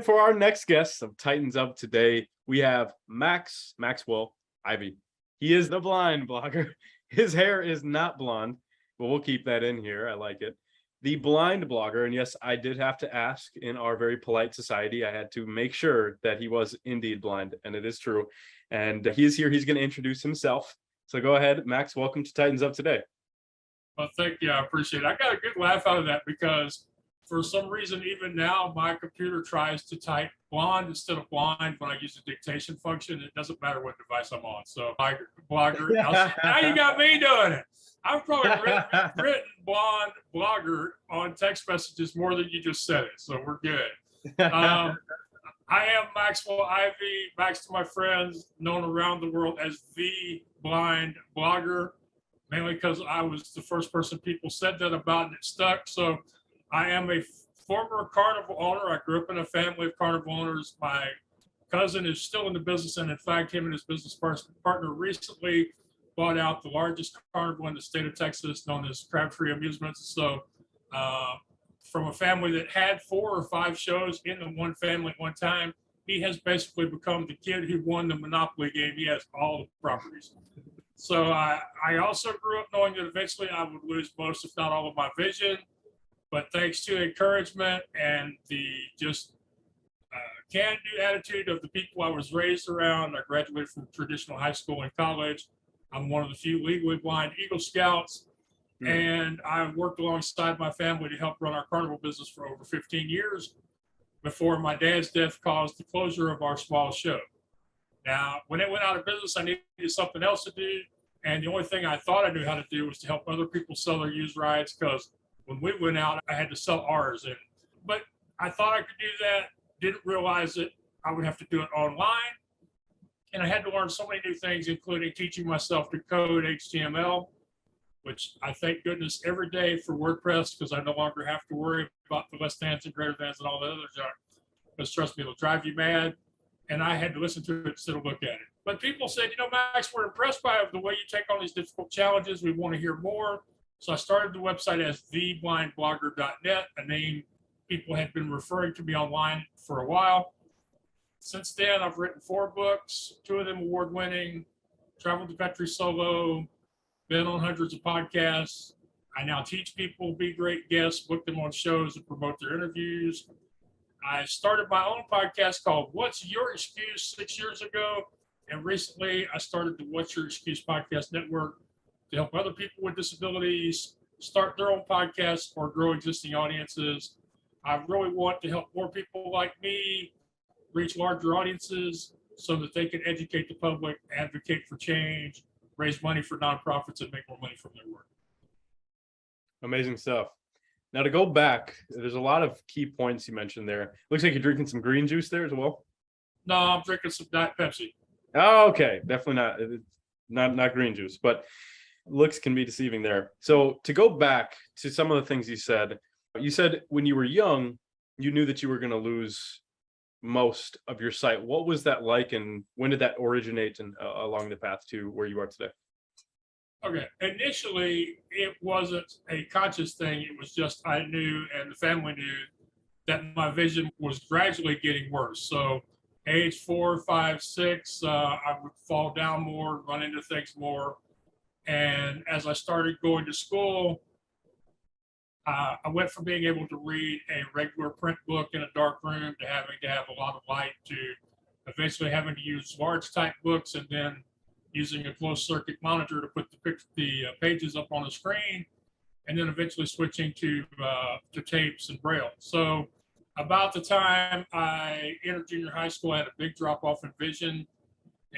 For our next guest of Titans Up today, we have Maxwell Ivey. He is the blind blogger. His hair is not blonde, but we'll keep that in here. I like it. The blind blogger. And yes, I did have to ask in our very polite society. I had to make sure that he was indeed blind, and it is true. And he is here. He's going to introduce himself. So go ahead, Max. Welcome to Titans Up today. Well, thank you. I appreciate it. I got a good laugh out of that because for some reason, even now, my computer tries to type blonde instead of blind when I use the dictation function. It doesn't matter what device I'm on. So, blogger. Now you got me doing it. I've probably written blonde blogger on text messages more than you just said it. So we're good. I am Maxwell Ivey, Max to my friends, known around the world as the blind blogger, mainly because I was the first person people said that about and it stuck. So I am a former carnival owner. I grew up in a family of carnival owners. My cousin is still in the business, and in fact, him and his business partner recently bought out the largest carnival in the state of Texas, known as Crabtree Amusements. So from a family that had 4 or 5 shows in the one family at one time, he has basically become the kid who won the Monopoly game. He has all the properties. So I also grew up knowing that eventually I would lose most, if not all, of my vision. But thanks to encouragement and the just can-do attitude of the people I was raised around, I graduated from traditional high school and college. I'm one of the few legally blind Eagle Scouts, and I worked alongside my family to help run our carnival business for over 15 years before my dad's death caused the closure of our small show. Now, when it went out of business, I needed something else to do, and the only thing I thought I knew how to do was to help other people sell their used rides, because when we went out, I had to sell ours. But I thought I could do that, didn't realize that I would have to do it online. And I had to learn so many new things, including teaching myself to code HTML, which I thank goodness every day for WordPress, because I no longer have to worry about the less thans and greater thans and all that other junk. Because trust me, it'll drive you mad. And I had to listen to it instead of look at it. But people said, Max, we're impressed by the way you take on these difficult challenges. We want to hear more. So I started the website as theblindblogger.net, a name people had been referring to me online for a while. Since then, I've written 4 books, 2 of them award-winning, traveled the country solo, been on hundreds of podcasts. I now teach people, be great guests, book them on shows, and promote their interviews. I started my own podcast called What's Your Excuse 6 years ago. And recently, I started the What's Your Excuse podcast network to help other people with disabilities start their own podcasts or grow existing audiences. I really want to help more people like me reach larger audiences so that they can educate the public, advocate for change, raise money for nonprofits, and make more money from their work. Amazing stuff. Now, to go back, there's a lot of key points you mentioned there. Looks like you're drinking some green juice there as well. No, I'm drinking some Diet Pepsi. Oh, okay. Definitely not green juice, but looks can be deceiving there. So to go back to some of the things you said when you were young, you knew that you were going to lose most of your sight. What was that like, and when did that originate and along the path to where you are today? Okay. Initially, it wasn't a conscious thing. It was just I knew, and the family knew, that my vision was gradually getting worse. So age 4, 5, 6, I would fall down more, run into things more. And as I started going to school, I went from being able to read a regular print book in a dark room to having to have a lot of light, to eventually having to use large type books and then using a closed circuit monitor to put the pages up on the screen, and then eventually switching to tapes and braille. So about the time I entered junior high school, I had a big drop off in vision.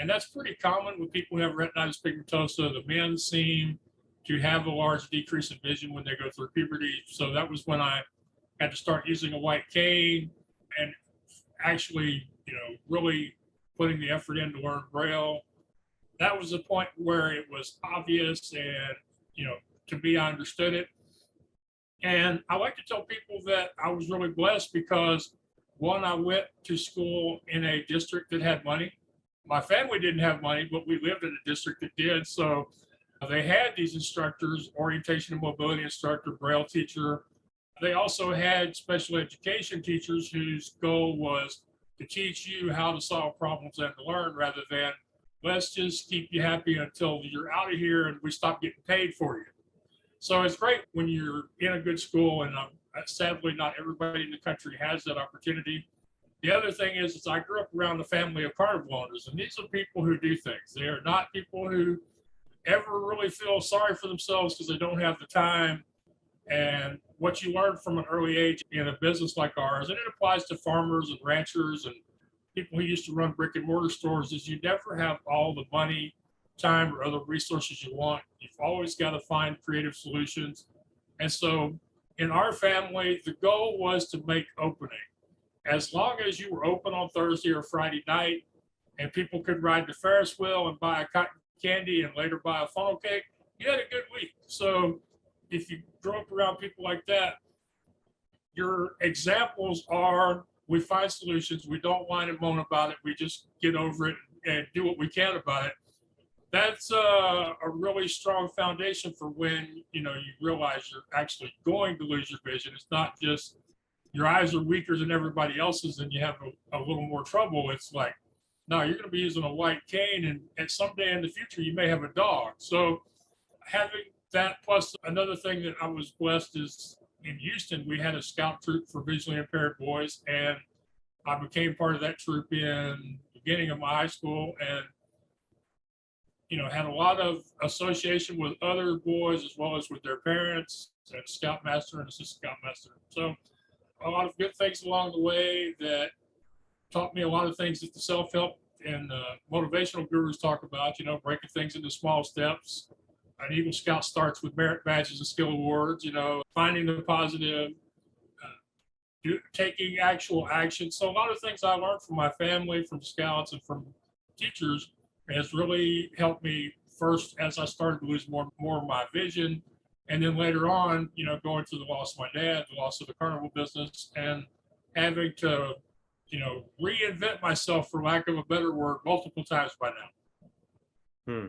And that's pretty common with people who have retinitis pigmentosa. The men seem to have a large decrease in vision when they go through puberty. So that was when I had to start using a white cane and actually, really putting the effort in to learn braille. That was the point where it was obvious and, to me, I understood it. And I like to tell people that I was really blessed because, one, I went to school in a district that had money. My family didn't have money, but we lived in a district that did. So they had these instructors, orientation and mobility instructor, braille teacher, They also had special education teachers whose goal was to teach you how to solve problems and to learn rather than let's just keep you happy until you're out of here and we stop getting paid for you. So it's great when you're in a good school, and sadly, not everybody in the country has that opportunity. The other thing is I grew up around a family of carnival owners, and these are people who do things. They are not people who ever really feel sorry for themselves because they don't have the time. And what you learn from an early age in a business like ours, and it applies to farmers and ranchers and people who used to run brick and mortar stores, is you never have all the money, time, or other resources you want. You've always got to find creative solutions. And so in our family, the goal was to make opening. As long as you were open on Thursday or Friday night and people could ride the Ferris wheel and buy a cotton candy and later buy a funnel cake, you had a good week. So if you grow up around people like that, your examples are we find solutions, we don't whine and moan about it, we just get over it and do what we can about it. That's a really strong foundation for when you realize you're actually going to lose your vision. It's not just your eyes are weaker than everybody else's and you have a little more trouble. It's like, no, you're going to be using a white cane, and someday in the future you may have a dog. So having that, plus another thing that I was blessed is in Houston we had a scout troop for visually impaired boys, and I became part of that troop in the beginning of my high school, and had a lot of association with other boys as well as with their parents and scoutmaster and assistant scoutmaster. So a lot of good things along the way that taught me a lot of things that the self-help and motivational gurus talk about, breaking things into small steps. An Eagle Scout starts with merit badges and skill awards, finding the positive, taking actual action. So a lot of things I learned from my family, from scouts, and from teachers has really helped me first as I started to lose more of my vision. And then later on, going through the loss of my dad, the loss of the carnival business, and having to, reinvent myself, for lack of a better word, multiple times by now.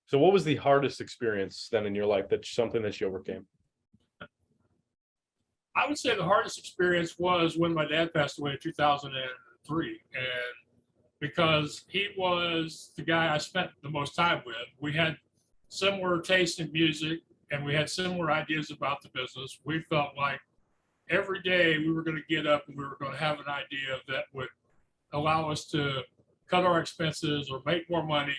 So what was the hardest experience then in your life, that's something that you overcame? I would say the hardest experience was when my dad passed away in 2003. And because he was the guy I spent the most time with, we had similar taste in music and we had similar ideas about the business. We felt like every day we were going to get up and we were going to have an idea that would allow us to cut our expenses or make more money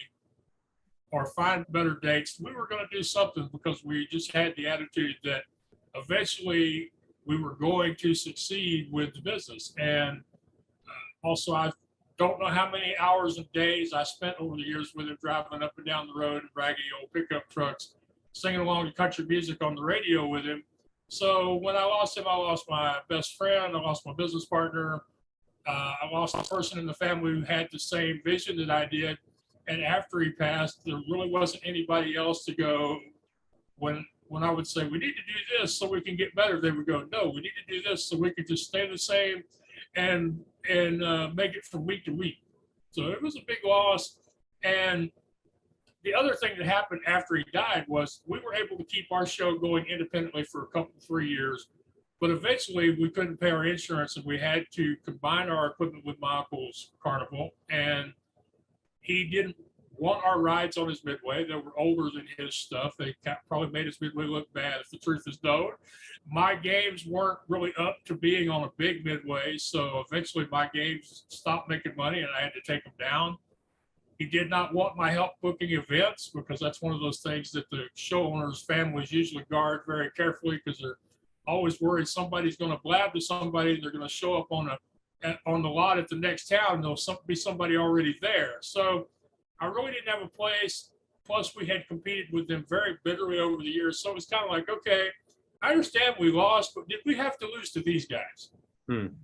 or find better dates. We were going to do something because we just had the attitude that eventually we were going to succeed with the business. And also, I don't know how many hours and days I spent over the years with him driving up and down the road in raggedy old pickup trucks, singing along to country music on the radio with him. So when I lost him, I lost my best friend, I lost my business partner, I lost a person in the family who had the same vision that I did. And after he passed, there really wasn't anybody else to go. When I would say, we need to do this so we can get better, they would go, no, we need to do this so we can just stay the same and make it from week to week. So it was a big loss. And the other thing that happened after he died was we were able to keep our show going independently for 3 years. But eventually we couldn't pay our insurance and we had to combine our equipment with my uncle's carnival. And he didn't want our rides on his midway. They were older than his stuff. They probably made his midway look bad, if the truth is known. My games weren't really up to being on a big midway. So eventually my games stopped making money and I had to take them down. He did not want my help booking events because that's one of those things that the show owners' families usually guard very carefully because they're always worried somebody's going to blab to somebody and they're going to show up on the lot at the next town and there'll be somebody already there. So I really didn't have a place. Plus, we had competed with them very bitterly over the years. So it was kind of like, okay, I understand we lost, but did we have to lose to these guys? When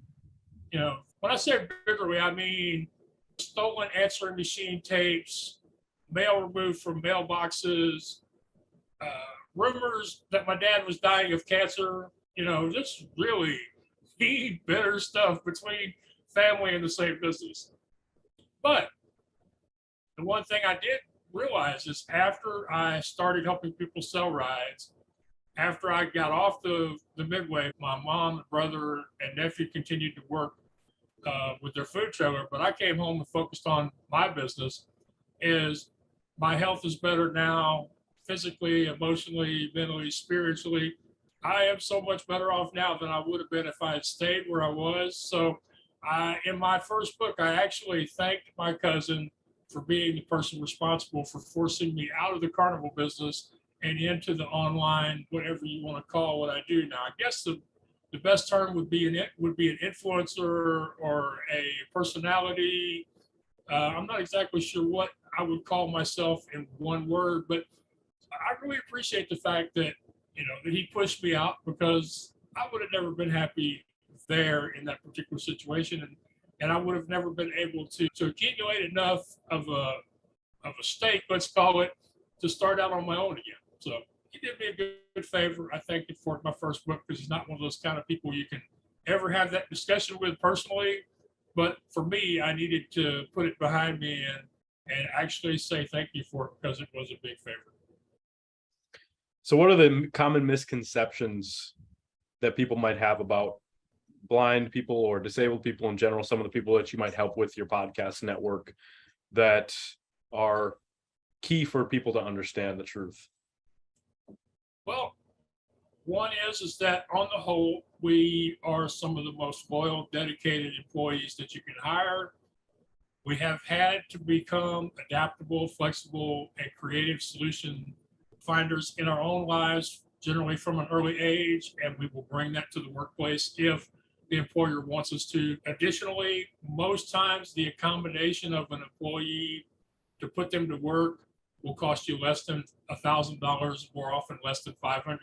I say bitterly, I mean stolen answering machine tapes, mail removed from mailboxes, rumors that my dad was dying of cancer, just really mean, bitter stuff between family in the same business. But the one thing I did realize is after I started helping people sell rides after I got off the midway, my mom, brother, and nephew continued to work with their food trailer, but I came home and focused on my business. Is my health is better now, physically, emotionally, mentally, spiritually. I am so much better off now than I would have been if I had stayed where I was. So, in my first book, I actually thanked my cousin for being the person responsible for forcing me out of the carnival business and into the online, whatever you want to call what I do now. I guess the best term would be an influencer or a personality. I'm not exactly sure what I would call myself in one word, but I really appreciate the fact that that he pushed me out, because I would have never been happy there in that particular situation, and I would have never been able to accumulate enough of a stake, let's call it, to start out on my own again. So he did me a good favor. I thanked him for it in my first book, because he's not one of those kind of people you can ever have that discussion with personally. But for me, I needed to put it behind me and actually say thank you for it, because it was a big favor. So what are the common misconceptions that people might have about blind people or disabled people in general, some of the people that you might help with your podcast network, that are key for people to understand the truth? Well, one is that on the whole, we are some of the most loyal, dedicated employees that you can hire. We have had to become adaptable, flexible, and creative solution finders in our own lives, generally from an early age, and we will bring that to the workplace if the employer wants us to. Additionally, most times the accommodation of an employee to put them to work will cost you less than $1,000, more often less than $500,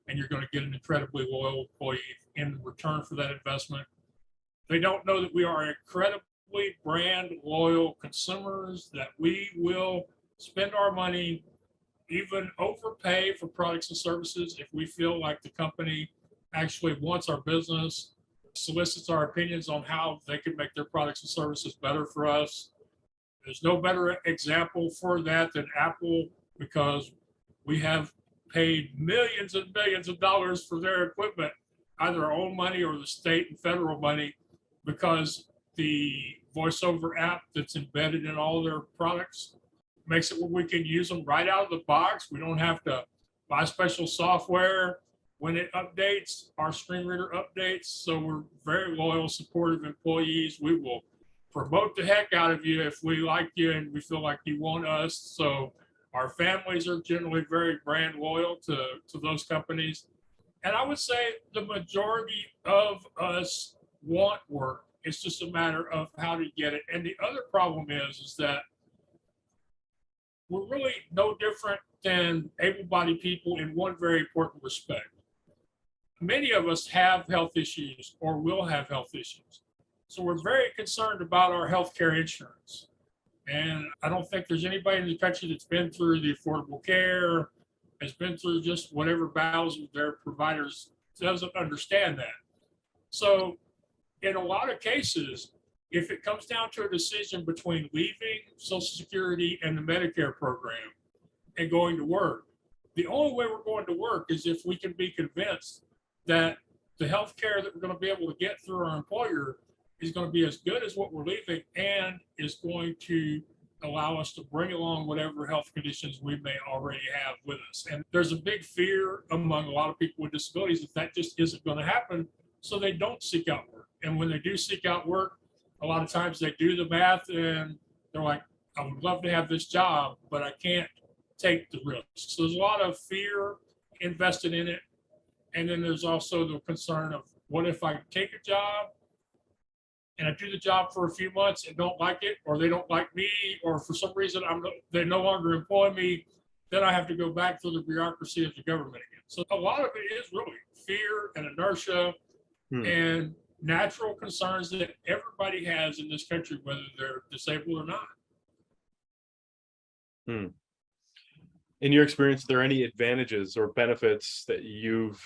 and you're going to get an incredibly loyal employee in return for that investment. They don't know that we are incredibly brand loyal consumers, that we will spend our money, even overpay for products and services if we feel like the company actually wants our business, solicits our opinions on how they can make their products and services better for us. There's no better example for that than Apple, because we have paid millions and millions of dollars for their equipment, either our own money or the state and federal money, because the voiceover app that's embedded in all their products makes it where we can use them right out of the box. We don't have to buy special software. When it updates, our screen reader updates. So we're very loyal, supportive employees. We will promote the heck out of you if we like you and we feel like you want us. So our families are generally very brand loyal to those companies. And I would say the majority of us want work. It's just a matter of how to get it. And the other problem is that we're really no different than able-bodied people in one very important respect. Many of us have health issues or will have health issues. So we're very concerned about our healthcare insurance. And I don't think there's anybody in the country that's been through the Affordable Care, has been through just whatever battles with their providers, doesn't understand that. So in a lot of cases, if it comes down to a decision between leaving Social Security and the Medicare program and going to work, the only way we're going to work is if we can be convinced that the health care that we're going to be able to get through our employer is going to be as good as what we're leaving, and is going to allow us to bring along whatever health conditions we may already have with us. And there's a big fear among a lot of people with disabilities that just isn't going to happen, so they don't seek out work. And when they do seek out work, a lot of times they do the math and they're like, I would love to have this job, but I can't take the risk. So there's a lot of fear invested in it. And then there's also the concern of, what if I take a job and I do the job for a few months and don't like it, or they don't like me, or for some reason they no longer employ me, then I have to go back through the bureaucracy of the government again. So a lot of it is really fear and inertia and natural concerns that everybody has in this country, whether they're disabled or not. In your experience, are there any advantages or benefits that you've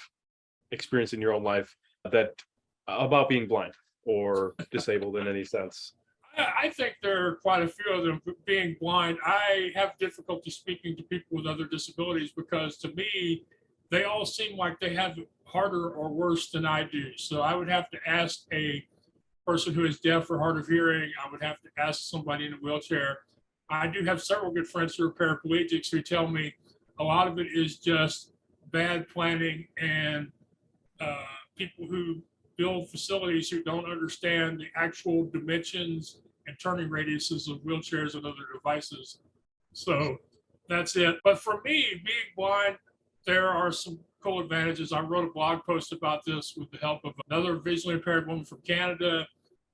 experienced in your own life that about being blind or disabled in any sense? I think there are quite a few of them. Being blind, I have difficulty speaking to people with other disabilities, because to me, they all seem like they have it harder or worse than I do. So I would have to ask a person who is deaf or hard of hearing. I would have to ask somebody in a wheelchair. I do have several good friends who are paraplegics who tell me a lot of it is just bad planning and people who build facilities who don't understand the actual dimensions and turning radiuses of wheelchairs and other devices. So that's it. But for me, being blind, there are some cool advantages. I wrote a blog post about this with the help of another visually impaired woman from Canada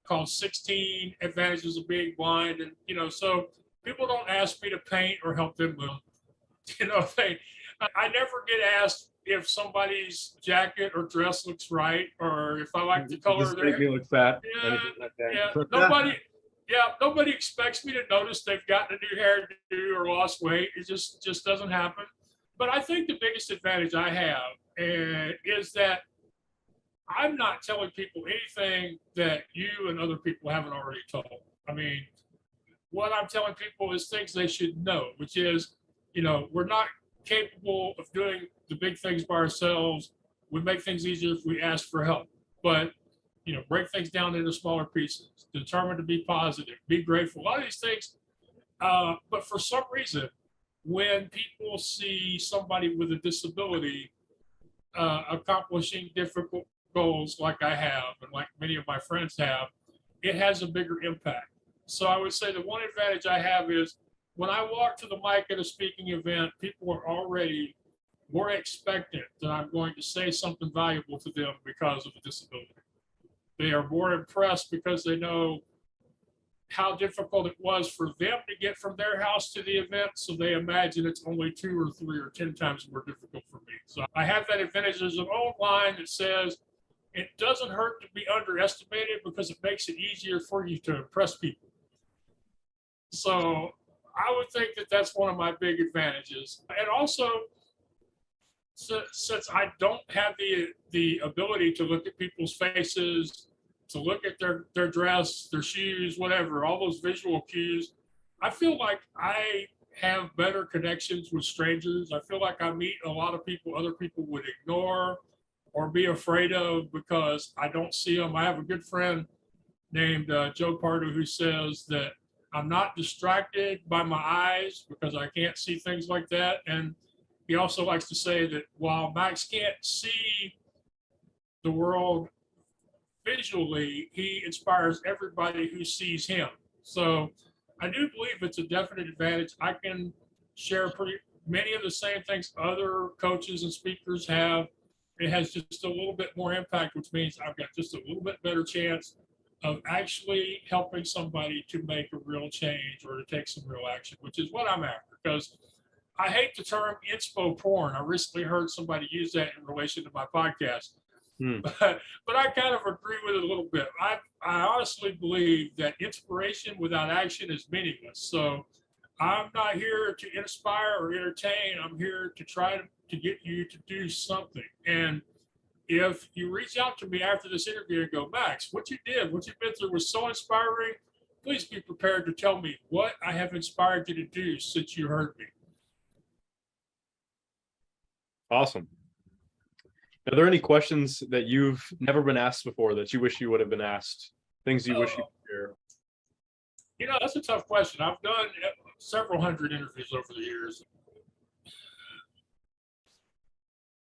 called 16 Advantages of Being Blind. And, so people don't ask me to paint or help them move. I never get asked if somebody's jacket or dress looks right, or if I like the color of their hair. Me look fat. Yeah, nobody expects me to notice they've gotten a new hairdo or lost weight. It just doesn't happen. But I think the biggest advantage I have is that I'm not telling people anything that you and other people haven't already told. I mean, what I'm telling people is things they should know, which is, we're not capable of doing the big things by ourselves. We make things easier if we ask for help. But break things down into smaller pieces, determined to be positive, be grateful, a lot of these things. But for some reason, when people see somebody with a disability accomplishing difficult goals like I have and like many of my friends have, it has a bigger impact. So I would say the one advantage I have is when I walk to the mic at a speaking event, people are already more expectant that I'm going to say something valuable to them because of a disability. They are more impressed because they know how difficult it was for them to get from their house to the event. So they imagine it's only 2 or 3 or 10 times more difficult for me. So I have that advantage. There's an old line that says, it doesn't hurt to be underestimated because it makes it easier for you to impress people. So I would think that that's one of my big advantages. And also, since I don't have the ability to look at people's faces, to look at their dress, their shoes, whatever, all those visual cues, I feel like I have better connections with strangers. I feel like I meet a lot of people other people would ignore or be afraid of because I don't see them. I have a good friend named Joe Pardo who says that I'm not distracted by my eyes because I can't see things like that. And he also likes to say that while Max can't see the world visually, he inspires everybody who sees him. So I do believe it's a definite advantage. I can share pretty many of the same things other coaches and speakers have. It has just a little bit more impact, which means I've got just a little bit better chance of actually helping somebody to make a real change or to take some real action, which is what I'm after. Because I hate the term inspo porn. I recently heard somebody use that in relation to my podcast. But I kind of agree with it a little bit. I honestly believe that inspiration without action is meaningless. So I'm not here to inspire or entertain. I'm here to try to get you to do something. And if you reach out to me after this interview and go, Max, what you did, what you've been through was so inspiring, please be prepared to tell me what I have inspired you to do since you heard me. Awesome. Are there any questions that you've never been asked before that you wish you would have been asked? Things you wish you could share? That's a tough question. I've done several hundred interviews over the years.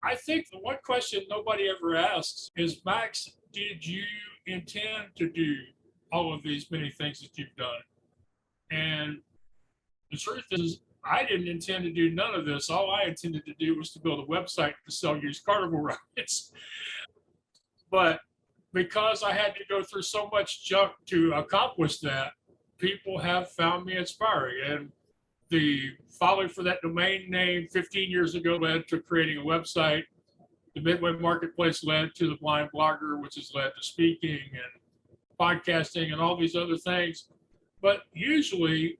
I think the one question nobody ever asks is, Max, did you intend to do all of these many things that you've done? And the truth is, I didn't intend to do none of this. All I intended to do was to build a website to sell used carnival rides. But because I had to go through so much junk to accomplish that, people have found me inspiring. And the following for that domain name 15 years ago led to creating a website. The Midway Marketplace led to the Blind Blogger, which has led to speaking and podcasting and all these other things. But usually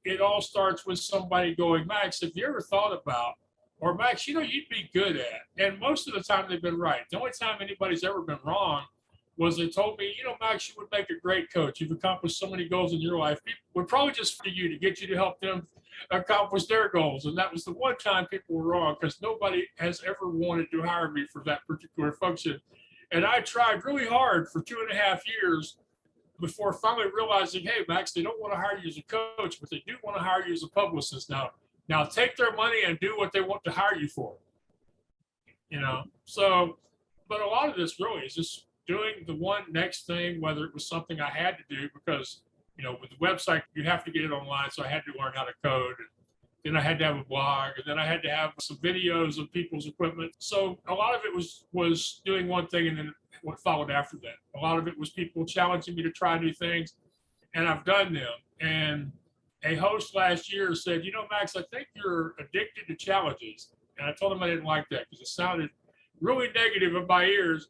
it all starts with somebody going, Max, have you ever thought about, or Max, you'd be good at, and most of the time they've been right. The only time anybody's ever been wrong was they told me, Max, you would make a great coach. You've accomplished so many goals in your life. People would probably just for you to get you to help them accomplish their goals. And that was the one time people were wrong, because nobody has ever wanted to hire me for that particular function. And I tried really hard for 2.5 years before finally realizing, hey, Max, they don't want to hire you as a coach, but they do want to hire you as a publicist now. Now take their money and do what they want to hire you for. So, but a lot of this really is just doing the one next thing, whether it was something I had to do, because, with the website, you have to get it online. So I had to learn how to code. And then I had to have a blog, and then I had to have some videos of people's equipment. So a lot of it was doing one thing, and then what followed after that. A lot of it was people challenging me to try new things, and I've done them. And a host last year said, Max, I think you're addicted to challenges. And I told him I didn't like that because it sounded really negative in my ears.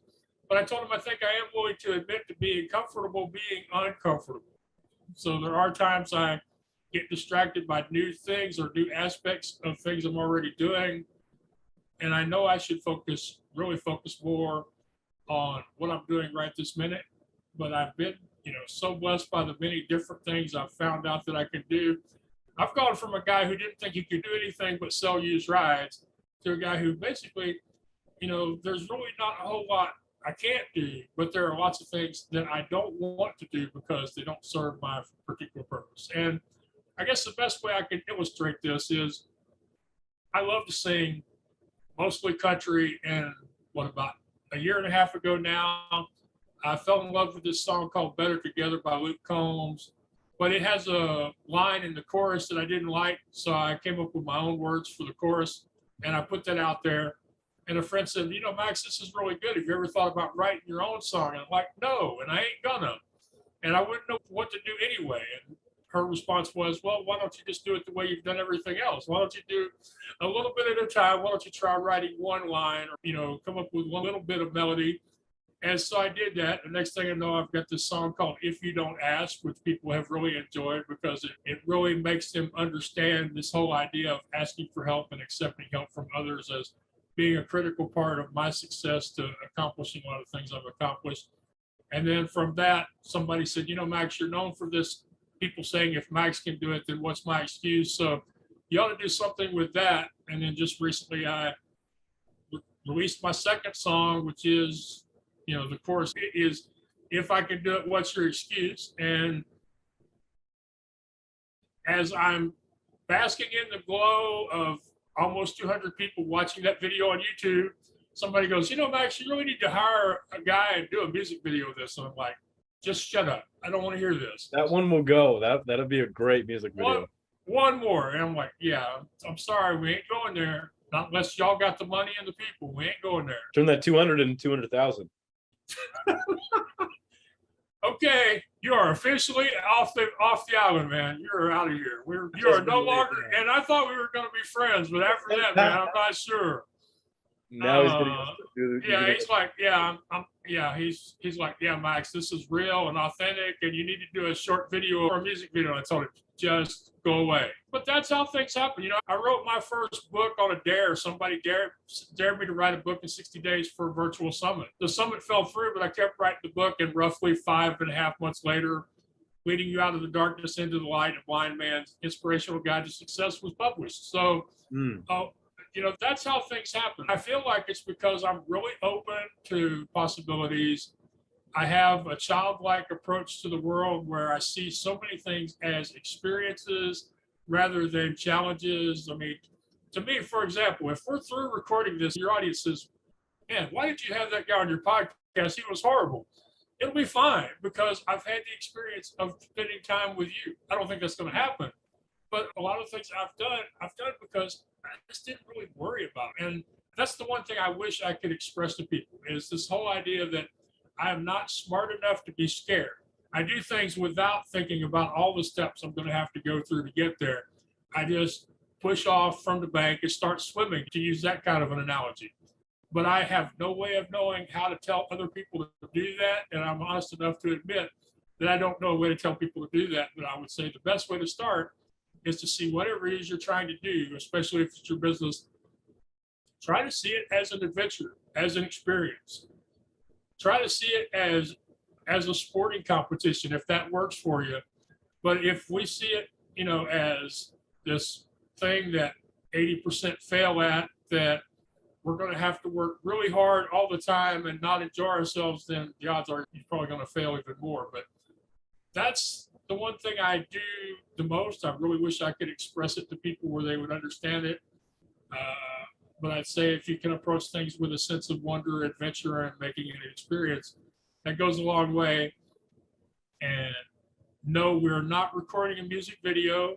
But I told him I think I am willing to admit to being comfortable being uncomfortable. So there are times I get distracted by new things or new aspects of things I'm already doing. And I know I should really focus more on what I'm doing right this minute. But I've been, so blessed by the many different things I've found out that I can do. I've gone from a guy who didn't think he could do anything but sell used rides to a guy who basically, there's really not a whole lot I can't do, but there are lots of things that I don't want to do because they don't serve my particular purpose. And I guess the best way I can illustrate this is I love to sing, mostly country. And about a year and a half ago now, I fell in love with this song called Better Together by Luke Combs. But it has a line in the chorus that I didn't like. So I came up with my own words for the chorus, and I put that out there. And a friend said, Max, this is really good. Have you ever thought about writing your own song? And I'm like, no, and I ain't gonna. And I wouldn't know what to do anyway. And her response was, well, why don't you just do it the way you've done everything else? Why don't you do a little bit at a time? Why don't you try writing one line or, come up with one little bit of melody? And so I did that. The next thing I know, I've got this song called If You Don't Ask, which people have really enjoyed because it really makes them understand this whole idea of asking for help and accepting help from others as being a critical part of my success to accomplishing a lot of things I've accomplished. And then from that, somebody said, Max, you're known for this. People saying, if Max can do it, then what's my excuse? So you ought to do something with that. And then just recently, I released my second song, which is, the chorus is, if I can do it, what's your excuse? And as I'm basking in the glow of almost 200 people watching that video on YouTube, somebody goes, Max, you really need to hire a guy and do a music video of this. And I'm like, just shut up. I don't want to hear this. That one will go. That'll be a great music video. One more. And I'm like, yeah, I'm sorry. We ain't going there. Not unless y'all got the money and the people. We ain't going there. Turn that 200 into 200,000. Okay, you are officially off the island, man. You're out of here. You are no longer. And I thought we were going to be friends, but after that, man, I'm not sure. Now he's gonna do yeah, he's like, yeah, he's like, yeah, Max, this is real and authentic, and you need to do a short video or a music video. And I told him, just go away. But that's how things happen. I wrote my first book on a dare. Somebody dared me to write a book in 60 days for a virtual summit. The summit fell through, but I kept writing the book, and roughly 5.5 months later, Leading You Out of the Darkness into the Light, A Blind Man's Inspirational Guide to Success was published. So, that's how things happen. I feel like it's because I'm really open to possibilities. I have a childlike approach to the world where I see so many things as experiences rather than challenges. I mean, to me, for example, if we're through recording this, your audience says, man, why did you have that guy on your podcast? He was horrible. It'll be fine because I've had the experience of spending time with you. I don't think that's going to happen. But a lot of things I've done because I just didn't really worry about it. And that's the one thing I wish I could express to people is this whole idea that I am not smart enough to be scared. I do things without thinking about all the steps I'm going to have to go through to get there. I just push off from the bank and start swimming, to use that kind of an analogy. But I have no way of knowing how to tell other people to do that. And I'm honest enough to admit that I don't know a way to tell people to do that. But I would say the best way to start is to see whatever it is you're trying to do, especially if it's your business. Try to see it as an adventure, as an experience. Try to see it as a sporting competition, if that works for you. But if we see it, as this thing that 80% fail at, that we're going to have to work really hard all the time and not enjoy ourselves, then the odds are you're probably going to fail even more. But that's the one thing I do the most. I really wish I could express it to people where they would understand it. But I'd say if you can approach things with a sense of wonder, adventure, and making it an experience, that goes a long way. And no, we're not recording a music video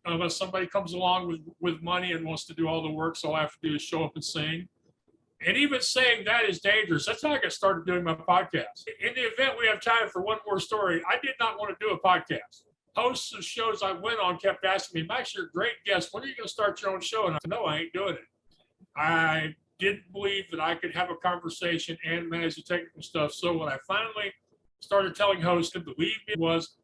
unless somebody comes along with money and wants to do all the work. So all I have to do is show up and sing. And even saying that is dangerous. That's how I got started doing my podcast. In the event we have time for one more story, I did not want to do a podcast. Hosts of shows I went on kept asking me, Max, you're a great guest. When are you going to start your own show? And I said, no, I ain't doing it. I didn't believe that I could have a conversation and manage the technical stuff. So when I finally started telling hosts to believe me, was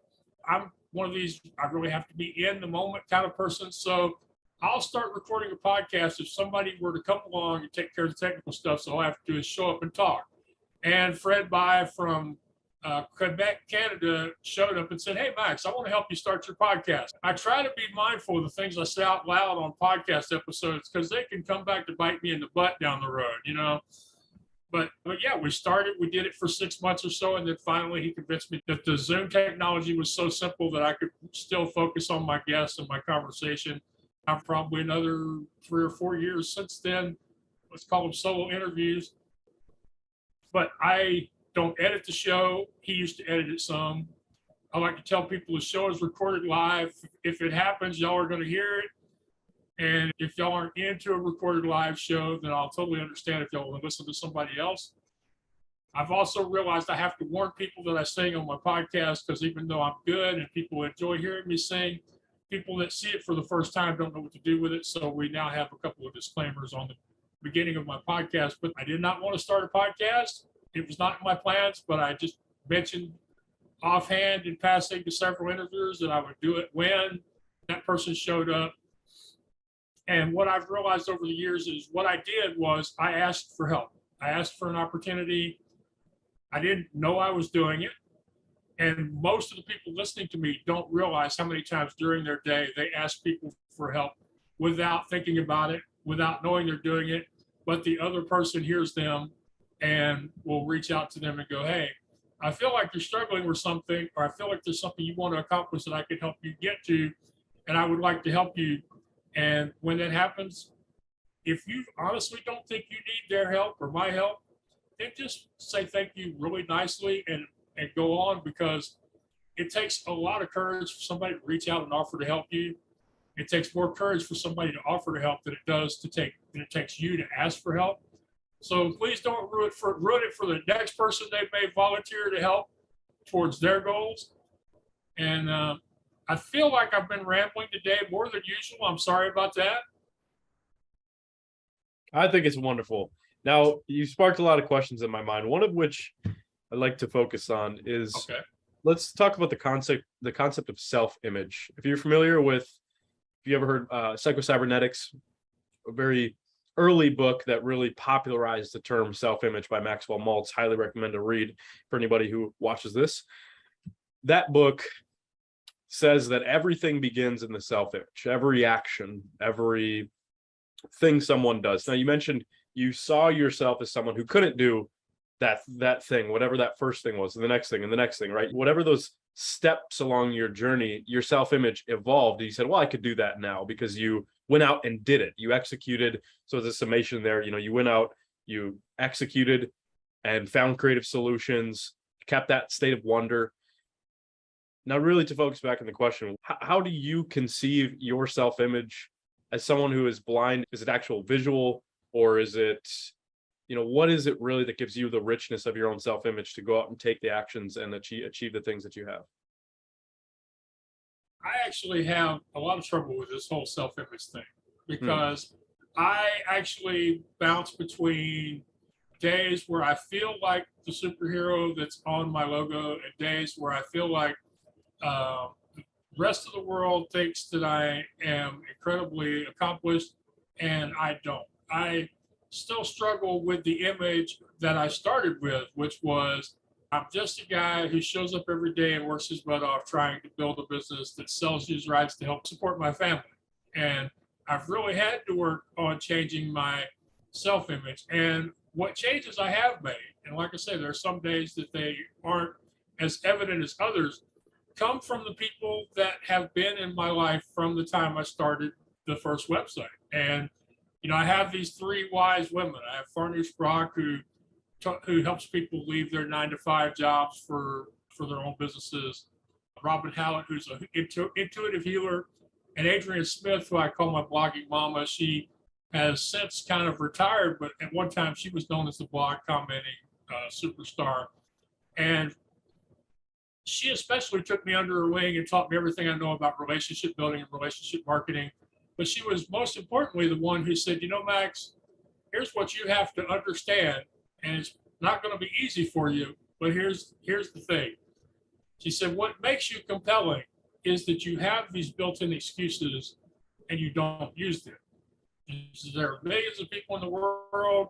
I'm one of these, I really have to be in the moment kind of person. So I'll start recording a podcast if somebody were to come along and take care of the technical stuff. So all I have to do is show up and talk. And Fred By from Quebec, Canada, showed up and said, hey, Max, I want to help you start your podcast. I try to be mindful of the things I say out loud on podcast episodes because they can come back to bite me in the butt down the road, you know. But yeah, we did it for 6 months or so. And then finally he convinced me that the Zoom technology was so simple that I could still focus on my guests and my conversation. I've probably another 3 or 4 years since then. Let's call them solo interviews. But I don't edit the show. He used to edit it some. I like to tell people the show is recorded live. If it happens, y'all are going to hear it. And if y'all aren't into a recorded live show, then I'll totally understand if y'all want to listen to somebody else. I've also realized I have to warn people that I sing on my podcast because even though I'm good and people enjoy hearing me sing, people that see it for the first time don't know what to do with it. So we now have a couple of disclaimers on the beginning of my podcast. But I did not want to start a podcast. It was not in my plans, but I just mentioned offhand in passing to several interviewers that I would do it when that person showed up. And what I've realized over the years is what I did was I asked for help. I asked for an opportunity. I didn't know I was doing it. And most of the people listening to me don't realize how many times during their day they ask people for help without thinking about it, without knowing they're doing it. But the other person hears them and will reach out to them and go, hey, I feel like you're struggling with something, or I feel like there's something you want to accomplish that I could help you get to, and I would like to help you. And when that happens, if you honestly don't think you need their help or my help, then just say thank you really nicely and go on, because it takes a lot of courage for somebody to reach out and offer to help you. It takes more courage for somebody to offer to help than it takes you to ask for help. So please don't ruin it for the next person they may volunteer to help towards their goals. And I feel like I've been rambling today more than usual. I'm sorry about that. I think it's wonderful. Now, you sparked a lot of questions in my mind, one of which I'd like to focus on is, okay, let's talk about the concept of self-image. If you're familiar with, if you ever heard Psycho-Cybernetics, a very early book that really popularized the term self-image by Maxwell Maltz, highly recommend a read for anybody who watches this. That book says that everything begins in the self-image, every action, every thing someone does. Now, you mentioned you saw yourself as someone who couldn't do that thing, whatever that first thing was, and the next thing, and the next thing, right? Whatever those steps along your journey, your self-image evolved. And you said, well, I could do that now because you went out and did it. You executed. So there's a summation there. You went out, you executed and found creative solutions, kept that state of wonder. Now, really to focus back on the question, how do you conceive your self-image as someone who is blind? Is it actual visual, or is it, what is it really that gives you the richness of your own self-image to go out and take the actions and achieve the things that you have? I actually have a lot of trouble with this whole self-image thing because I actually bounce between days where I feel like the superhero that's on my logo and days where I feel like the rest of the world thinks that I am incredibly accomplished, and I don't. I still struggle with the image that I started with, which was I'm just a guy who shows up every day and works his butt off trying to build a business that sells used rides to help support my family. And I've really had to work on changing my self-image and what changes I have made. And like I said, there are some days that they aren't as evident as others, come from the people that have been in my life from the time I started the first website. And I have these three wise women. I have Farnoosh Brock, who helps people leave their 9 to 5 jobs for their own businesses. Robin Hallett, who's an intuitive healer, and Adrian Smith, who I call my blogging mama. She has since kind of retired, but at one time she was known as the blog commenting superstar. And she especially took me under her wing and taught me everything I know about relationship building and relationship marketing. But she was most importantly the one who said, Max, here's what you have to understand. And it's not going to be easy for you, but here's the thing. She said, what makes you compelling is that you have these built-in excuses and you don't use them. There are millions of people in the world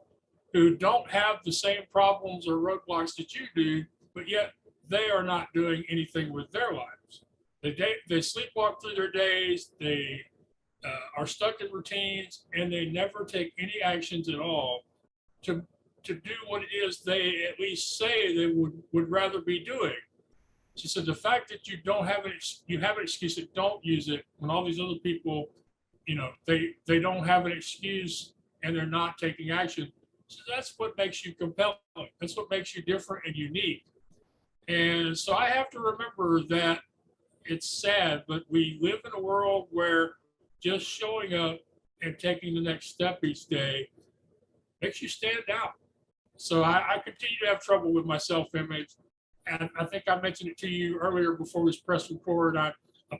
who don't have the same problems or roadblocks that you do, but yet they are not doing anything with their lives. They sleepwalk through their days, they are stuck in routines, and they never take any actions at all to do what it is they at least say they would rather be doing. She said, the fact that you have an excuse and don't use it when all these other people, they don't have an excuse and they're not taking action. So that's what makes you compelling. That's what makes you different and unique. And so I have to remember that it's sad, but we live in a world where just showing up and taking the next step each day makes you stand out. So I continue to have trouble with my self-image. And I think I mentioned it to you earlier before we press record. A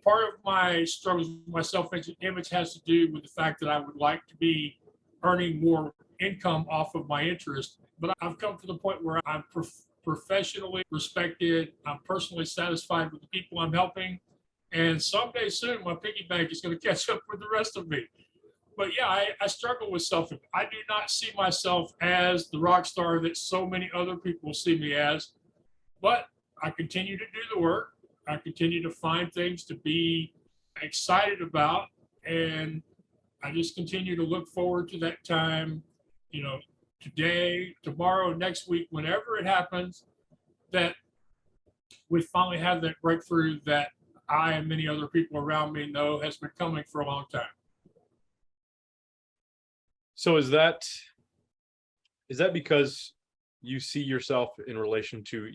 part of my struggles with my self-image has to do with the fact that I would like to be earning more income off of my interest. But I've come to the point where I'm professionally respected. I'm personally satisfied with the people I'm helping. And someday soon, my piggy bank is going to catch up with the rest of me. But yeah, I struggle with self-image. I do not see myself as the rock star that so many other people see me as. But I continue to do the work. I continue to find things to be excited about. And I just continue to look forward to that time, today, tomorrow, next week, whenever it happens, that we finally have that breakthrough that I and many other people around me know has been coming for a long time. So is that because you see yourself in relation to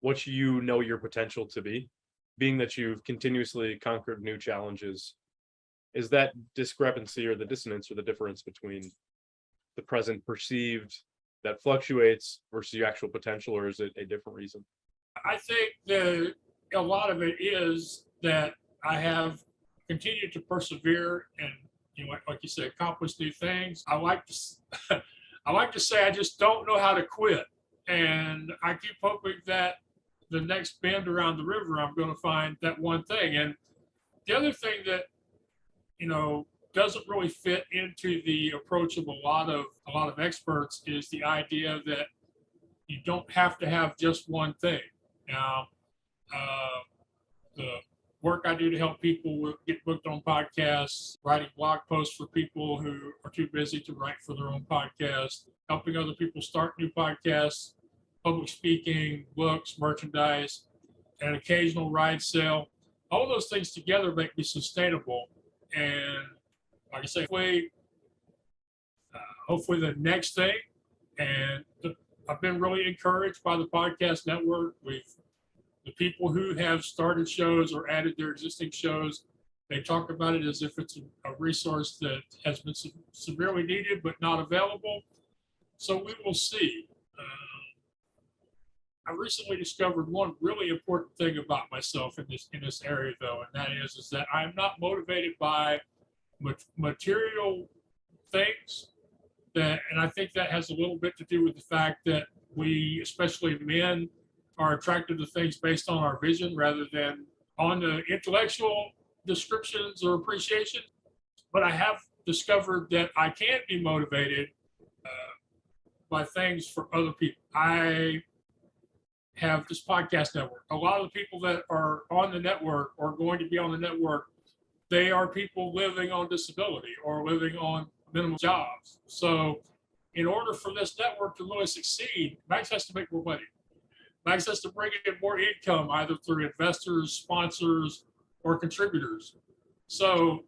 what your potential to be, being that you've continuously conquered new challenges? Is that discrepancy or the dissonance or the difference between the present perceived that fluctuates versus your actual potential, or is it a different reason? I think that a lot of it is that I have continued to persevere and, like you said, accomplish new things. I like to say I just don't know how to quit, and I keep hoping that the next bend around the river, I'm going to find that one thing. And the other thing that doesn't really fit into the approach of a lot of experts is the idea that you don't have to have just one thing. Now, the work I do to help people get booked on podcasts, writing blog posts for people who are too busy to write for their own podcast, helping other people start new podcasts, public speaking, books, merchandise, an occasional ride sale. All of those things together make me sustainable. And like I say, hopefully the next thing, and I've been really encouraged by the podcast network. The people who have started shows or added their existing shows, they talk about it as if it's a resource that has been severely needed but not available. So we will see. I recently discovered one really important thing about myself in this area, though, and that is that I'm not motivated by material things. And I think that has a little bit to do with the fact that we, especially men, are attracted to things based on our vision rather than on the intellectual descriptions or appreciation. But I have discovered that I can be motivated by things for other people. I have this podcast network. A lot of the people that are on the network or going to be on the network they are people living on disability or living on minimum jobs. So in order for this network to really succeed, Max has to make more money. Max has to bring in more income, either through investors, sponsors, or contributors. So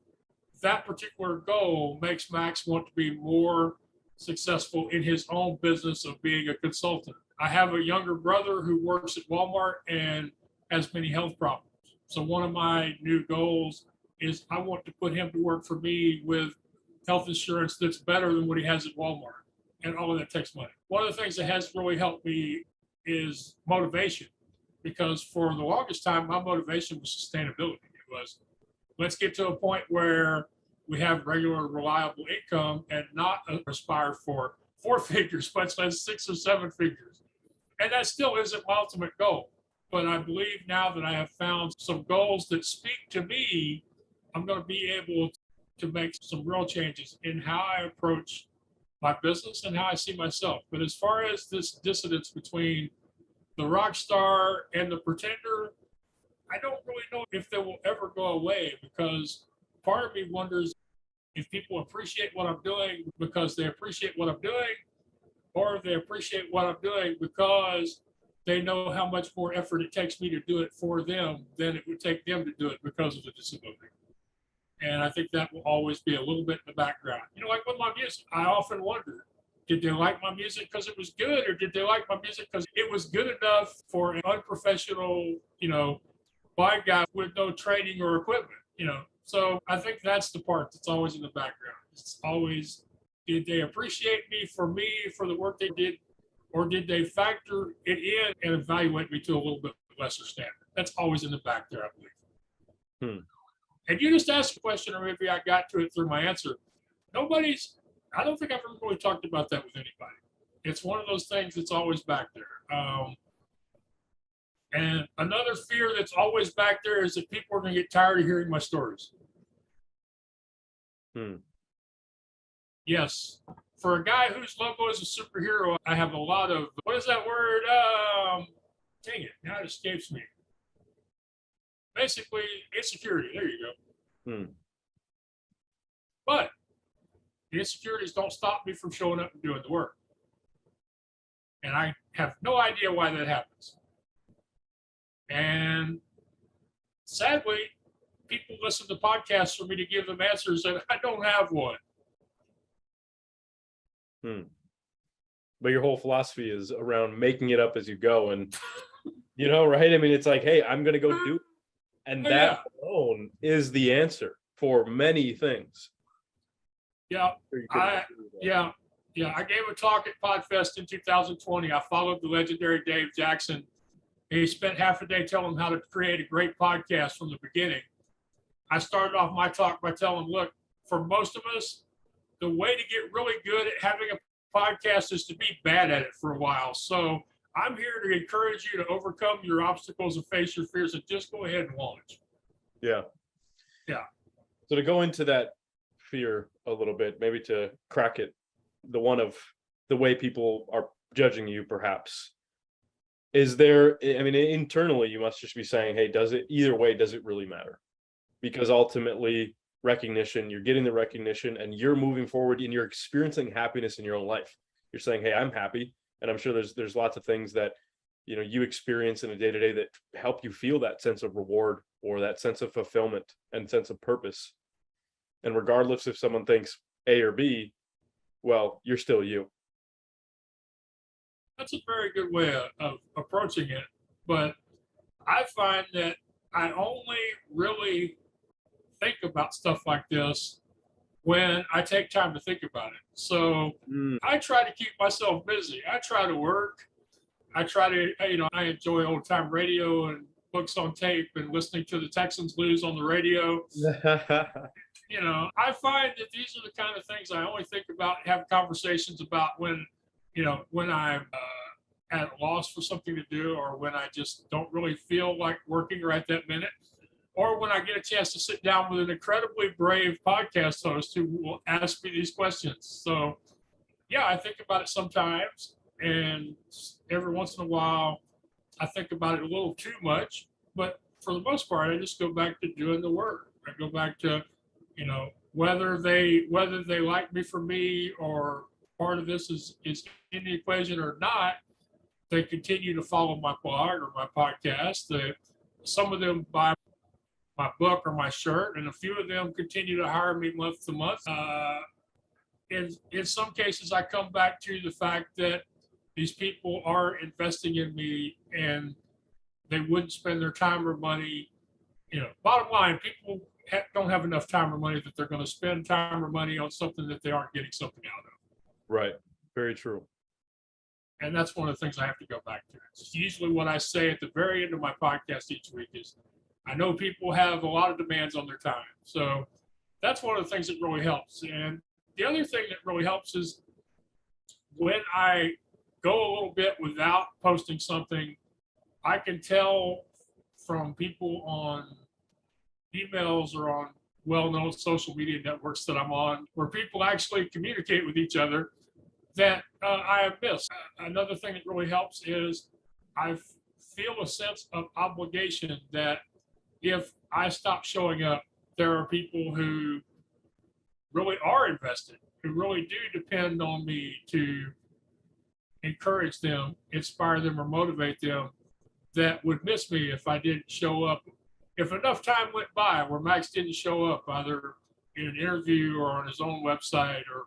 that particular goal makes Max want to be more successful in his own business of being a consultant. I have a younger brother who works at Walmart and has many health problems. So one of my new goals is I want to put him to work for me with health insurance that's better than what he has at Walmart. And all of that takes money. One of the things that has really helped me is motivation, because for the longest time, my motivation was sustainability. It was, let's get to a point where we have regular, reliable income and not aspire for 4 figures, much less 6 or 7 figures. And that still isn't my ultimate goal. But I believe now that I have found some goals that speak to me, I'm going to be able to make some real changes in how I approach my business and how I see myself. But as far as this dissonance between the rock star and the pretender, I don't really know if they will ever go away, because part of me wonders if people appreciate what I'm doing because they appreciate what I'm doing, or if they appreciate what I'm doing because they know how much more effort it takes me to do it for them than it would take them to do it because of the disability. And I think that will always be a little bit in the background. You know, like with my music, I often wonder, did they like my music because it was good, or did they like my music because it was good enough for an unprofessional, blind guy with no training or equipment. So I think that's the part that's always in the background. It's always, did they appreciate me for the work they did, or did they factor it in and evaluate me to a little bit lesser standard? That's always in the back there, I believe. And you just asked a question, or maybe I got to it through my answer. I don't think I've ever really talked about that with anybody. It's one of those things that's always back there. And another fear that's always back there is that people are going to get tired of hearing my stories. Yes. For a guy whose logo is a superhero, I have a lot of, what is that word? Dang it, now it escapes me. Basically, insecurity. There you go. But the insecurities don't stop me from showing up and doing the work. And I have no idea why that happens. And sadly, people listen to podcasts for me to give them answers, and I don't have one. But your whole philosophy is around making it up as you go. And, right? I mean, it's like, hey, I'm going to go do it. And that alone is the answer for many things. Yeah. I gave a talk at PodFest in 2020. I followed the legendary Dave Jackson. He spent half a day telling him how to create a great podcast from the beginning. I started off my talk by telling him, look, for most of us, the way to get really good at having a podcast is to be bad at it for a while. So I'm here to encourage you to overcome your obstacles and face your fears and just go ahead and launch. Yeah. So to go into that fear a little bit, maybe to crack it, the one of the way people are judging you, perhaps, is there, I mean, internally, you must just be saying, hey, does it really matter? Because ultimately, recognition, you're getting the recognition and you're moving forward and you're experiencing happiness in your own life. You're saying, hey, I'm happy. And I'm sure there's lots of things that, you experience in a day-to-day that help you feel that sense of reward or that sense of fulfillment and sense of purpose. And regardless if someone thinks A or B, well, you're still you. That's a very good way of approaching it. But I find that I only really think about stuff like this when I take time to think about it. So I try to keep myself busy. I try to work. I try to, I enjoy old time radio and books on tape and listening to the Texans lose on the radio. I find that these are the kind of things I only think about, have conversations about when I'm at a loss for something to do, or when I just don't really feel like working right that minute, or when I get a chance to sit down with an incredibly brave podcast host who will ask me these questions. So, yeah, I think about it sometimes, and every once in a while, I think about it a little too much. But for the most part, I just go back to doing the work. I go back to, whether they like me for me or part of this is in the equation or not, they continue to follow my blog or my podcast. Some of them buy my book or my shirt, and a few of them continue to hire me month to month. In some cases, I come back to the fact that these people are investing in me, and they wouldn't spend their time or money. Bottom line, people don't have enough time or money that they're going to spend time or money on something that they aren't getting something out of. Right. Very true. And that's one of the things I have to go back to. It's usually what I say at the very end of my podcast each week is, I know people have a lot of demands on their time. So that's one of the things that really helps. And the other thing that really helps is when I go a little bit without posting something, I can tell from people on emails or on well-known social media networks that I'm on, where people actually communicate with each other, that I have missed. Another thing that really helps is I feel a sense of obligation that if I stop showing up, there are people who really are invested, who really do depend on me to encourage them, inspire them, or motivate them, that would miss me if I didn't show up. If enough time went by where Max didn't show up, either in an interview or on his own website or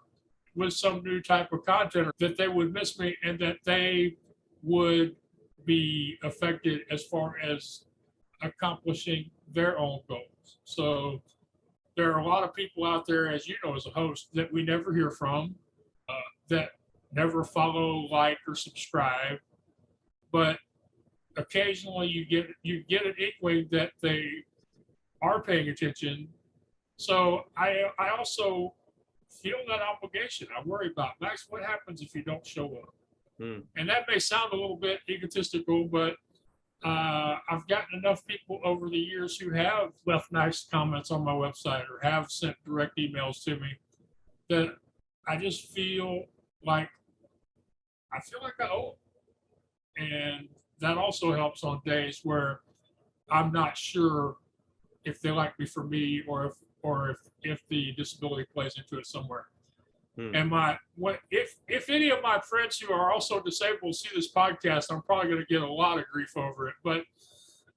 with some new type of content, that they would miss me and that they would be affected as far as accomplishing their own goals. So there are a lot of people out there, as you know, as a host, that we never hear from, that never follow, like, or subscribe, but occasionally you get an inkling that they are paying attention. So I also feel that obligation. I worry about, Max, what happens if you don't show up? And that may sound a little bit egotistical, but I've gotten enough people over the years who have left nice comments on my website or have sent direct emails to me that I just feel like I owe them. And that also helps on days where I'm not sure if they like me for me or if the disability plays into it somewhere. And if any of my friends who are also disabled see this podcast, I'm probably going to get a lot of grief over it. But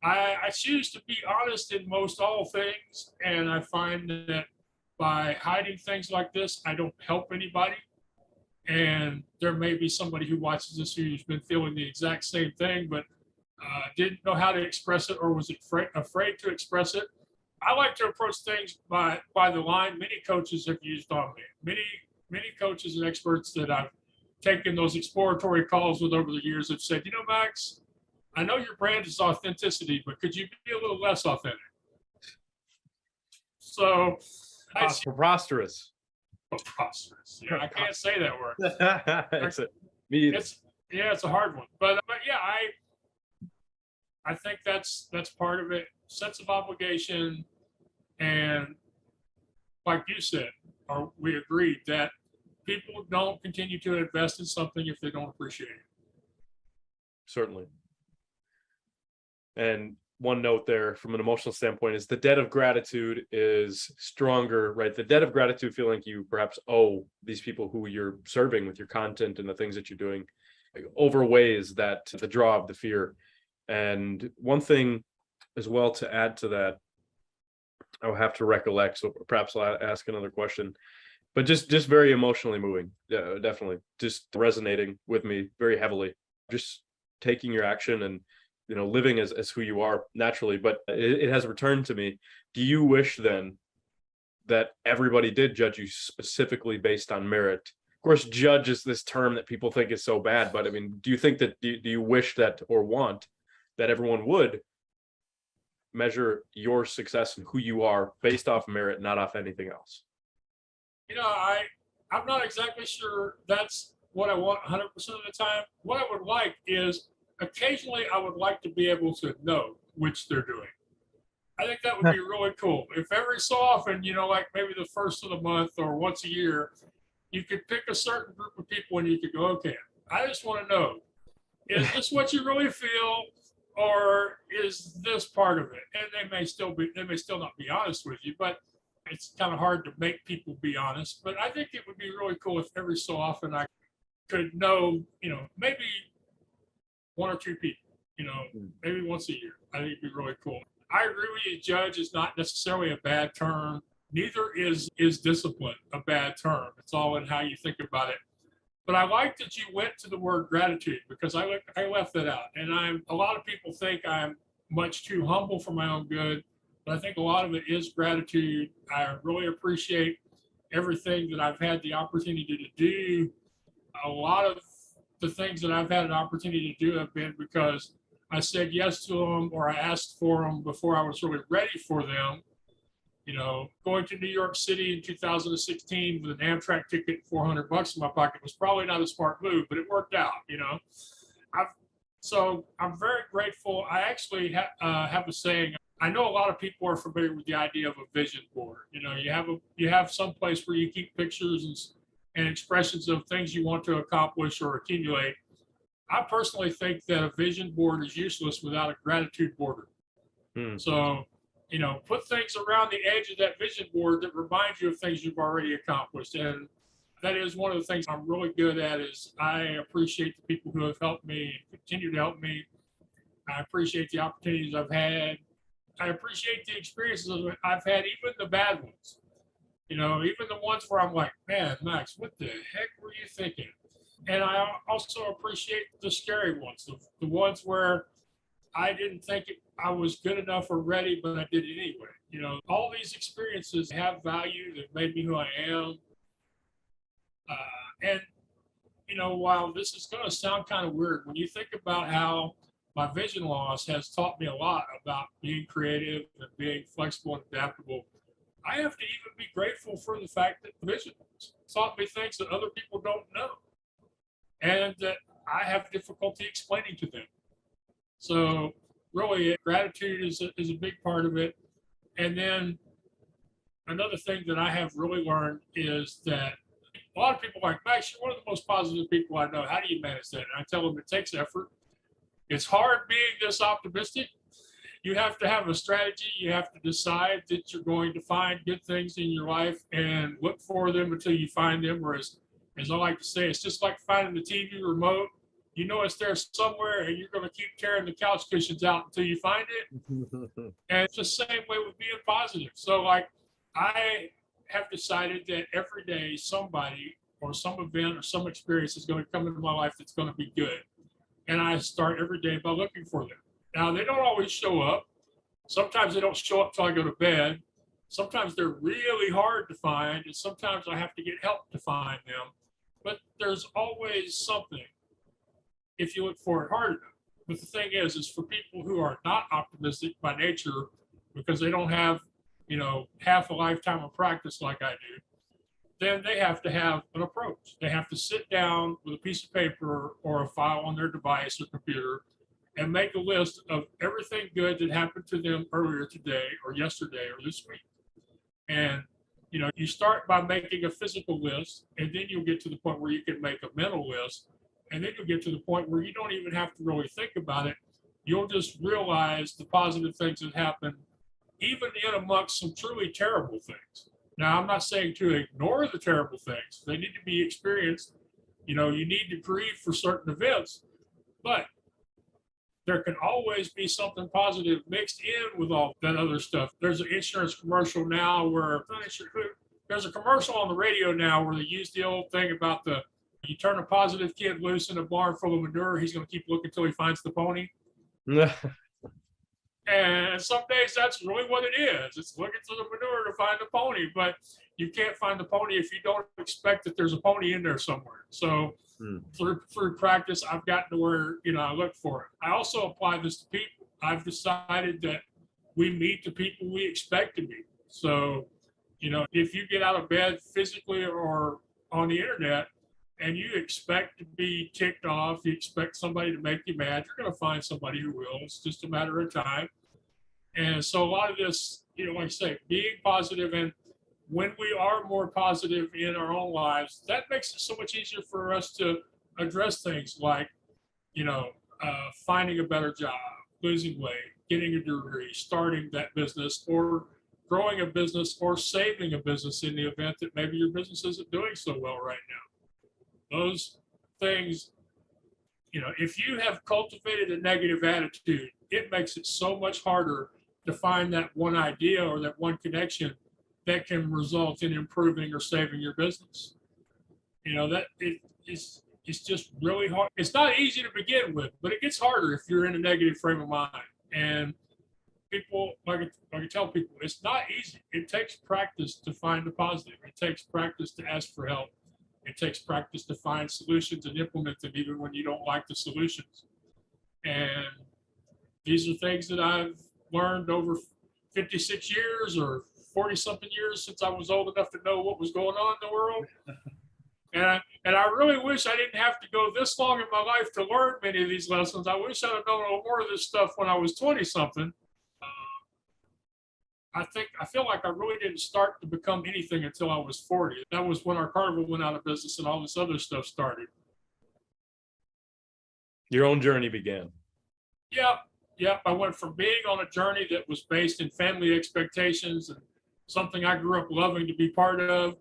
I choose to be honest in most all things, and I find that by hiding things like this, I don't help anybody. And there may be somebody who watches this who's been feeling the exact same thing, but didn't know how to express it or was afraid to express it. I like to approach things by the line many coaches have used on me. Many coaches and experts that I've taken those exploratory calls with over the years have said, Max, I know your brand is authenticity, but could you be a little less authentic? So preposterous. Preposterous. Yeah, I can't say that word. Me either. It's a hard one. But yeah, I think that's part of it. Sense of obligation, and like you said, or we agreed that people don't continue to invest in something if they don't appreciate it. Certainly. And one note there from an emotional standpoint is the debt of gratitude is stronger, right? The debt of gratitude, feeling like you perhaps owe these people who you're serving with your content and the things that you're doing, overweighs that the draw of the fear. And one thing as well to add to that, I'll have to recollect, so perhaps I'll ask another question, but just very emotionally moving. Yeah, definitely just resonating with me very heavily, just taking your action and living as who you are naturally. But it has returned to me. Do you wish then that everybody did judge you specifically based on merit? Of course, judge is this term that people think is so bad, but I mean, do you think that, do you wish that or want that everyone would measure your success and who you are based off merit, not off anything else? I'm not exactly sure that's what I want 100% of the time. What I would like is occasionally I would like to be able to know which they're doing. I think that would be really cool. If every so often, like maybe the first of the month or once a year, you could pick a certain group of people and you could go, okay, I just want to know, is this what you really feel? or is this part of it? And they may still not be honest with you, but it's kind of hard to make people be honest. But I think it would be really cool if every so often I could know, maybe one or two people, maybe once a year. I think it'd be really cool. I agree with you, judge is not necessarily a bad term. Neither is discipline a bad term. It's all in how you think about it. But I like that you went to the word gratitude, because I left that out. And a lot of people think I'm much too humble for my own good, but I think a lot of it is gratitude. I really appreciate everything that I've had the opportunity to do. A lot of the things that I've had an opportunity to do have been because I said yes to them, or I asked for them before I was really ready for them. Going to New York City in 2016 with an Amtrak ticket, $400 in my pocket, was probably not a smart move, but it worked out. So I'm very grateful. I actually have a saying. I know a lot of people are familiar with the idea of a vision board. You have some place where you keep pictures and expressions of things you want to accomplish or accumulate. I personally think that a vision board is useless without a gratitude border. So, put things around the edge of that vision board that remind you of things you've already accomplished. And that is one of the things I'm really good at. Is I appreciate the people who have helped me and continue to help me. I appreciate the opportunities I've had. I appreciate the experiences I've had, even the bad ones. Even the ones where I'm like, man, Max, what the heck were you thinking? And I also appreciate the scary ones, the ones where I didn't think I was good enough or ready, but I did it anyway. All these experiences have value. They've made me who I am. And while this is going to sound kind of weird, when you think about how my vision loss has taught me a lot about being creative and being flexible and adaptable, I have to even be grateful for the fact that the vision loss taught me things that other people don't know, and that I have difficulty explaining to them. So really, gratitude is a big part of it. And then another thing that I have really learned is that a lot of people are like, Max, you're one of the most positive people I know. How do you manage that? And I tell them it takes effort. It's hard being this optimistic. You have to have a strategy. You have to decide that you're going to find good things in your life and look for them until you find them. Or as I like to say, it's just like finding the TV remote. It's there somewhere, and you're going to keep tearing the couch cushions out until you find it. And it's the same way with being positive. So, I have decided that every day somebody or some event or some experience is going to come into my life that's going to be good. And I start every day by looking for them. Now, they don't always show up. Sometimes they don't show up till I go to bed. Sometimes they're really hard to find, and sometimes I have to get help to find them. But there's always something if you look for it hard enough. But the thing is for people who are not optimistic by nature, because they don't have, half a lifetime of practice like I do, then they have to have an approach. They have to sit down with a piece of paper or a file on their device or computer and make a list of everything good that happened to them earlier today or yesterday or this week. And, you start by making a physical list, and then you'll get to the point where you can make a mental list. And then you'll get to the point where you don't even have to really think about it. You'll just realize the positive things that happen, even in amongst some truly terrible things. Now, I'm not saying to ignore the terrible things. They need to be experienced. You need to grieve for certain events, but there can always be something positive mixed in with all that other stuff. There's an insurance commercial now where there's a commercial on the radio now where they use the old thing about you turn a positive kid loose in a barn full of manure, he's going to keep looking until he finds the pony. And some days that's really what it is. It's looking through the manure to find the pony, but you can't find the pony if you don't expect that there's a pony in there somewhere. So through practice, I've gotten to where, I look for it. I also apply this to people. I've decided that we meet the people we expect to meet. So, if you get out of bed physically or on the internet, and you expect to be ticked off, you expect somebody to make you mad, you're going to find somebody who will. It's just a matter of time. And so a lot of this, like I say, being positive, and when we are more positive in our own lives, that makes it so much easier for us to address things like, finding a better job losing weight, getting a degree, starting that business, or growing a business, or saving a business in the event that maybe your business isn't doing so well right now. Those things, if you have cultivated a negative attitude, it makes it so much harder to find that one idea or that one connection that can result in improving or saving your business. It's just really hard. It's not easy to begin with, but it gets harder if you're in a negative frame of mind. And people, like I tell people, it's not easy. It takes practice to find the positive. It takes practice to ask for help. It takes practice to find solutions and implement them even when you don't like the solutions. And these are things that I've learned over 56 years or 40 something years since I was old enough to know what was going on in the world. And I really wish I didn't have to go this long in my life to learn many of these lessons. I wish I'd have known a little more of this stuff when I was 20 something. I feel like I really didn't start to become anything until I was 40. That was when our carnival went out of business and all this other stuff started. Your own journey began. Yeah. I went from being on a journey that was based in family expectations and something I grew up loving to be part of,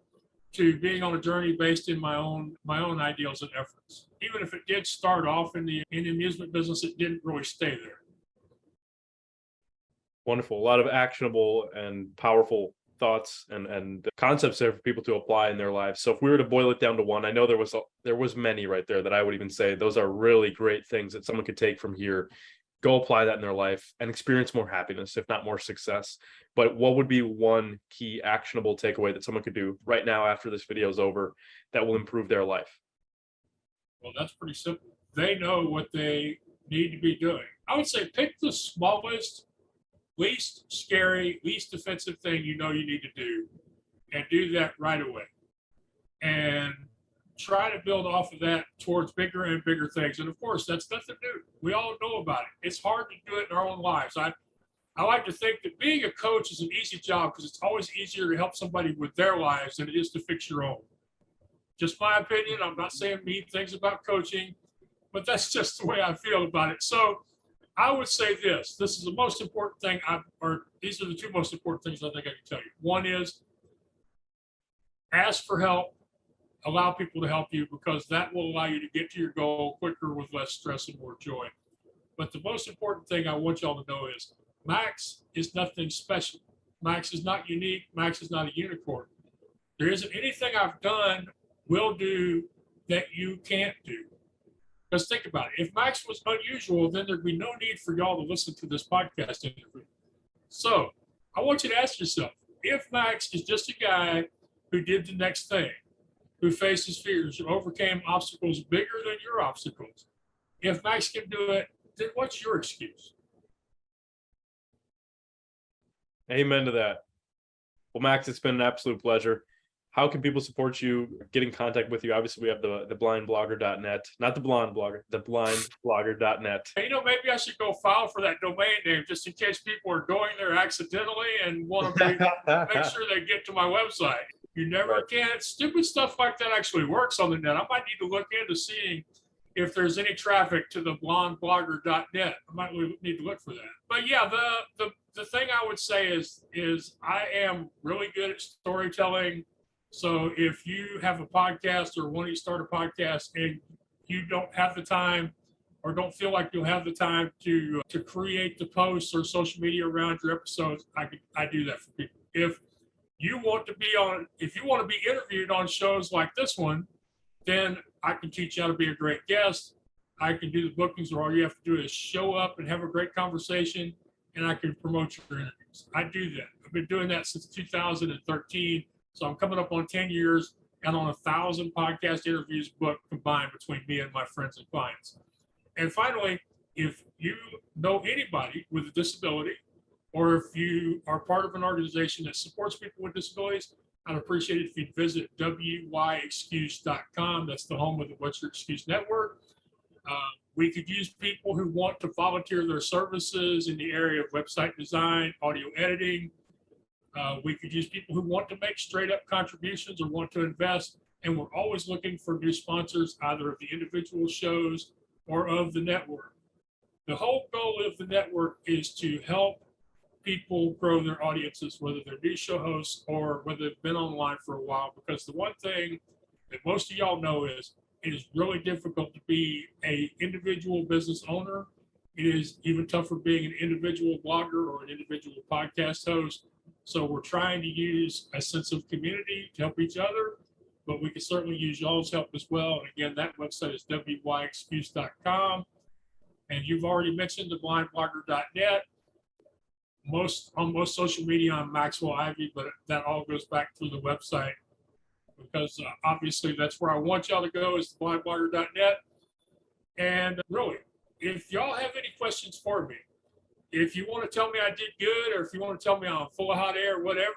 to being on a journey based in my own ideals and efforts. Even if it did start off in the amusement business, it didn't really stay there. Wonderful. A lot of actionable and powerful thoughts and concepts there for people to apply in their lives. So if we were to boil it down to one, I know there was many right there that I would even say those are really great things that someone could take from here, go apply that in their life and experience more happiness, if not more success. But what would be one key actionable takeaway that someone could do right now after this video is over that will improve their life? Well, that's pretty simple. They know what they need to be doing. I would say pick the smallest, least scary, least offensive thing you need to do, and do that right away. And try to build off of that towards bigger and bigger things. And of course, that's nothing new. We all know about it. It's hard to do it in our own lives. I like to think that being a coach is an easy job because it's always easier to help somebody with their lives than it is to fix your own. Just my opinion. I'm not saying mean things about coaching, but that's just the way I feel about it. So I would say this is the most important thing, these are the two most important things I think I can tell you. One is ask for help, allow people to help you, because that will allow you to get to your goal quicker with less stress and more joy. But the most important thing I want y'all to know is Max is nothing special. Max is not unique. Max is not a unicorn. There isn't anything I've done, will do, that you can't do. Because think about it. If Max was unusual, then there'd be no need for y'all to listen to this podcast interview. So I want you to ask yourself, if Max is just a guy who did the next thing, who faced his fears, who overcame obstacles bigger than your obstacles, if Max can do it, then what's your excuse? Amen to that. Well, Max, it's been an absolute pleasure. How can people support you, get in contact with you? Obviously, we have the blindblogger.net, not the blonde blogger, the blindblogger.net. Maybe I should go file for that domain name just in case people are going there accidentally and want to make sure they get to my website. You never can. Stupid stuff like that actually works on the net. I might need to look into seeing if there's any traffic to the blondblogger.net. I might need to look for that. But yeah, the thing I would say is I am really good at storytelling. So if you have a podcast or want to start a podcast and you don't have the time or don't feel like you'll have the time to create the posts or social media around your episodes, I do that for people. If you want to be interviewed on shows like this one, then I can teach you how to be a great guest. I can do the bookings, or all you have to do is show up and have a great conversation, and I can promote your interviews. I do that. I've been doing that since 2013. So I'm coming up on 10 years and on 1,000 podcast interviews booked combined between me and my friends and clients. And finally, if you know anybody with a disability, or if you are part of an organization that supports people with disabilities, I'd appreciate it if you'd visit wyexcuse.com. That's the home of the What's Your Excuse Network. We could use people who want to volunteer their services in the area of website design, audio editing. We could use people who want to make straight up contributions or want to invest. And we're always looking for new sponsors, either of the individual shows or of the network. The whole goal of the network is to help people grow their audiences, whether they're new show hosts or whether they've been online for a while. Because the one thing that most of y'all know is it is really difficult to be a individual business owner. It is even tougher being an individual blogger or an individual podcast host. So we're trying to use a sense of community to help each other, but we can certainly use y'all's help as well. And again, that website is wyexcuse.com. And you've already mentioned the blindblogger.net. On most social media, I'm Maxwell Ivey, but that all goes back through the website because obviously that's where I want y'all to go is the blindblogger.net. And really, if y'all have any questions for me, if you want to tell me I did good, or if you want to tell me I'm full of hot air, whatever,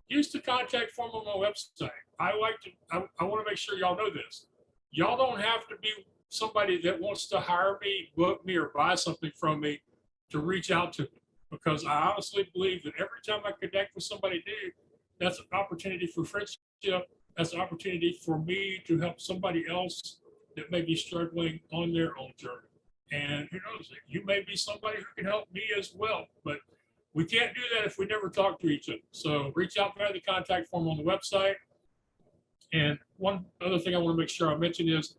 use the contact form on my website. I want to make sure y'all know this. Y'all don't have to be somebody that wants to hire me, book me, or buy something from me to reach out to me. Because I honestly believe that every time I connect with somebody new, that's an opportunity for friendship. That's an opportunity for me to help somebody else that may be struggling on their own journey. And who knows, you may be somebody who can help me as well. But we can't do that if we never talk to each other. So reach out via the contact form on the website. And one other thing I want to make sure I mention is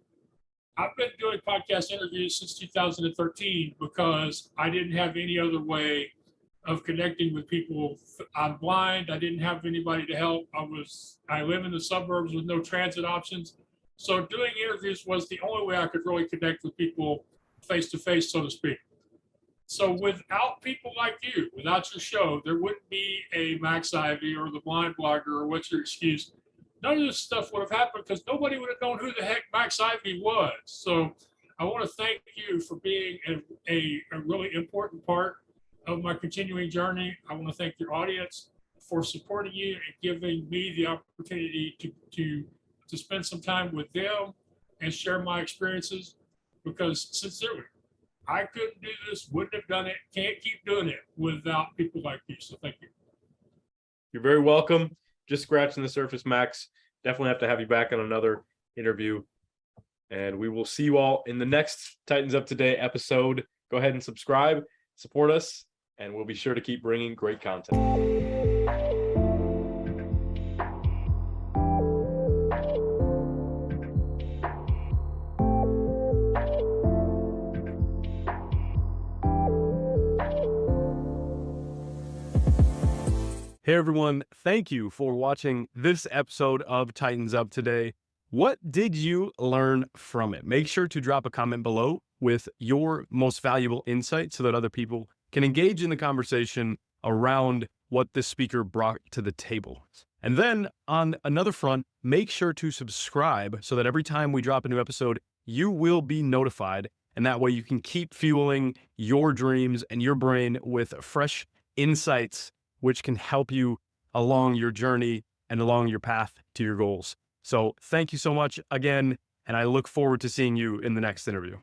I've been doing podcast interviews since 2013 because I didn't have any other way of connecting with people. I'm blind. I didn't have anybody to help. I live in the suburbs with no transit options. So doing interviews was the only way I could really connect with people face to face, so to speak. So without people like you, without your show, there wouldn't be a Max Ivey or the Blind Blogger or What's Your Excuse. None of this stuff would have happened because nobody would have known who the heck Max Ivey was. So I want to thank you for being a really important part of my continuing journey. I want to thank your audience for supporting you and giving me the opportunity to spend some time with them and share my experiences, because sincerely, I couldn't do this, wouldn't have done it, can't keep doing it without people like you. So thank you. You're very welcome. Just scratching the surface, Max. Definitely have to have you back on another interview. And we will see you all in the next Titans Up Today episode. Go ahead and subscribe, support us, and we'll be sure to keep bringing great content. Hey everyone, thank you for watching this episode of Titans Up Today. What did you learn from it? Make sure to drop a comment below with your most valuable insight so that other people can engage in the conversation around what this speaker brought to the table. And then on another front, make sure to subscribe so that every time we drop a new episode, you will be notified. And that way you can keep fueling your dreams and your brain with fresh insights, which can help you along your journey and along your path to your goals. So thank you so much again, and I look forward to seeing you in the next interview.